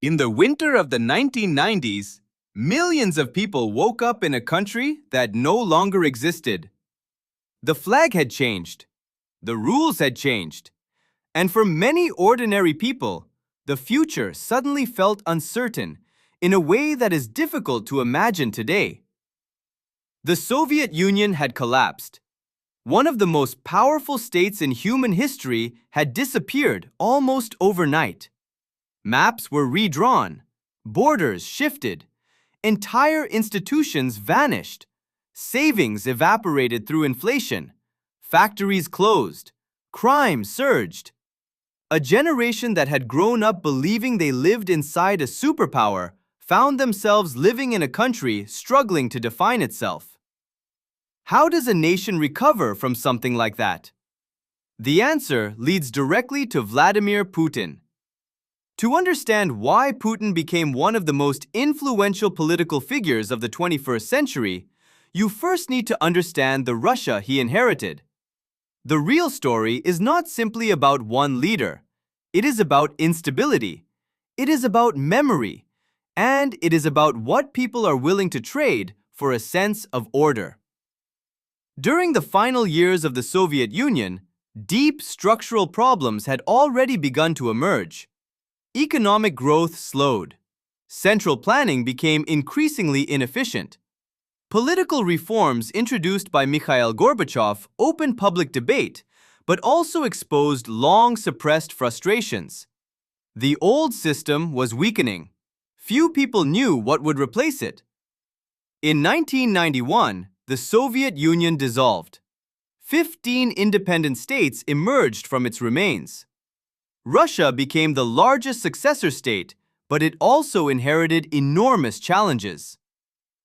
In the winter of the 1990s, millions of people woke up in a country that no longer existed. The flag had changed, the rules had changed, and for many ordinary people, the future suddenly felt uncertain in a way that is difficult to imagine today. The Soviet Union had collapsed. One of the most powerful states in human history had disappeared almost overnight. Maps were redrawn, borders shifted, entire institutions vanished, savings evaporated through inflation, factories closed, crime surged. A generation that had grown up believing they lived inside a superpower found themselves living in a country struggling to define itself. How does a nation recover from something like that? The answer leads directly to Vladimir Putin. To understand why Putin became one of the most influential political figures of the 21st century, you first need to understand the Russia he inherited. The real story is not simply about one leader. It is about instability. It is about memory. And it is about what people are willing to trade for a sense of order. During the final years of the Soviet Union, deep structural problems had already begun to emerge. Economic growth slowed. Central planning became increasingly inefficient. Political reforms introduced by Mikhail Gorbachev opened public debate, but also exposed long-suppressed frustrations. The old system was weakening. Few people knew what would replace it. In 1991, the Soviet Union dissolved. 15 independent states emerged from its remains. Russia became the largest successor state, but it also inherited enormous challenges.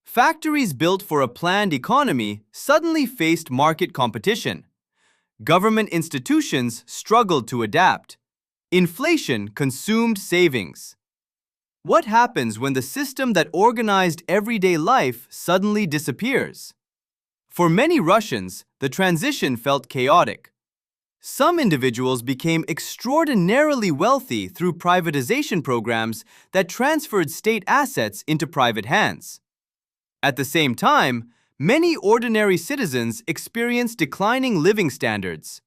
Factories built for a planned economy suddenly faced market competition. Government institutions struggled to adapt. Inflation consumed savings. What happens when the system that organized everyday life suddenly disappears? For many Russians, the transition felt chaotic. Some individuals became extraordinarily wealthy through privatization programs that transferred state assets into private hands. At the same time, many ordinary citizens experienced declining living standards.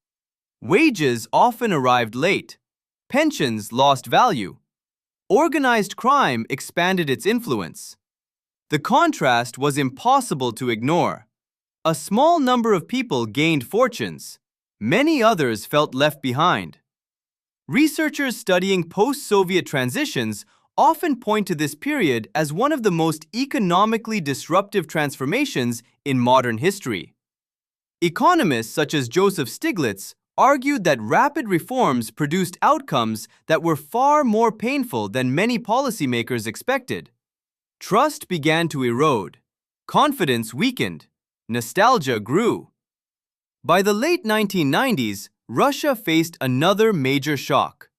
Wages often arrived late. Pensions lost value. Organized crime expanded its influence. The contrast was impossible to ignore. A small number of people gained fortunes. Many others felt left behind. Researchers studying post-Soviet transitions often point to this period as one of the most economically disruptive transformations in modern history. Economists such as Joseph Stiglitz argued that rapid reforms produced outcomes that were far more painful than many policymakers expected. Trust began to erode. Confidence weakened. Nostalgia grew. By the late 1990s, Russia faced another major shock.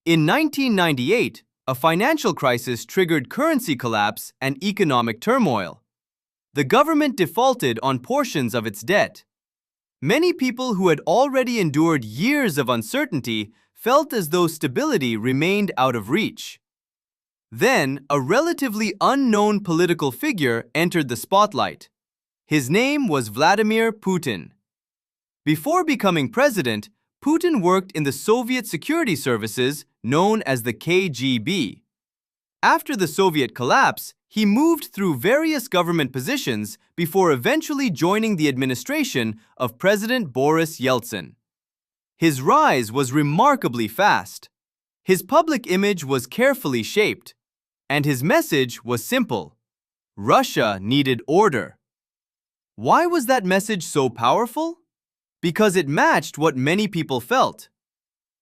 In 1998, a financial crisis triggered currency collapse and economic turmoil. The government defaulted on portions of its debt. Many people who had already endured years of uncertainty felt as though stability remained out of reach. Then, a relatively unknown political figure entered the spotlight. His name was Vladimir Putin. Before becoming president, Putin worked in the Soviet security services known as the KGB. After the Soviet collapse, he moved through various government positions before eventually joining the administration of President Boris Yeltsin. His rise was remarkably fast. His public image was carefully shaped, and his message was simple: Russia needed order. Why was that message so powerful? Because it matched what many people felt.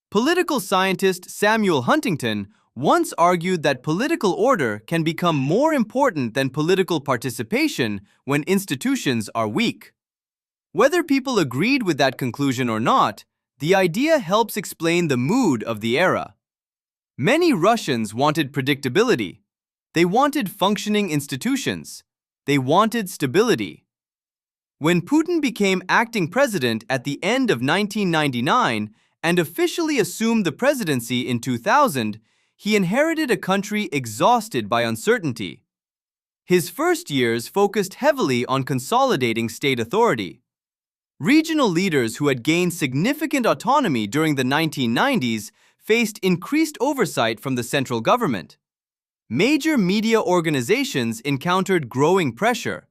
Political scientist Samuel Huntington once argued that political order can become more important than political participation when institutions are weak. Whether people agreed with that conclusion or not, the idea helps explain the mood of the era. Many Russians wanted predictability. They wanted functioning institutions. They wanted stability. When Putin became acting president at the end of 1999 and officially assumed the presidency in 2000, he inherited a country exhausted by uncertainty. His first years focused heavily on consolidating state authority. Regional leaders who had gained significant autonomy during the 1990s faced increased oversight from the central government. Major media organizations encountered growing pressure.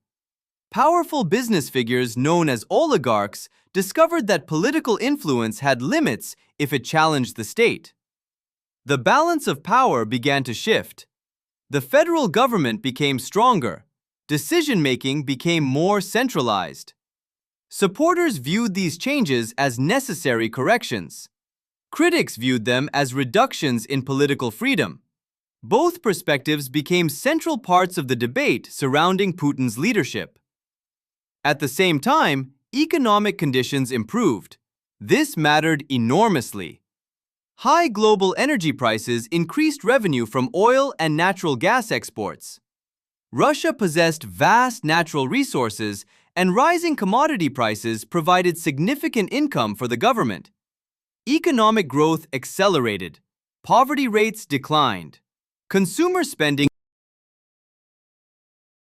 Powerful business figures known as oligarchs discovered that political influence had limits if it challenged the state. The balance of power began to shift. The federal government became stronger. Decision-making became more centralized. Supporters viewed these changes as necessary corrections. Critics viewed them as reductions in political freedom. Both perspectives became central parts of the debate surrounding Putin's leadership. At the same time, economic conditions improved. This mattered enormously. High global energy prices increased revenue from oil and natural gas exports. Russia possessed vast natural resources, and rising commodity prices provided significant income for the government. Economic growth accelerated. Poverty rates declined. Consumer spending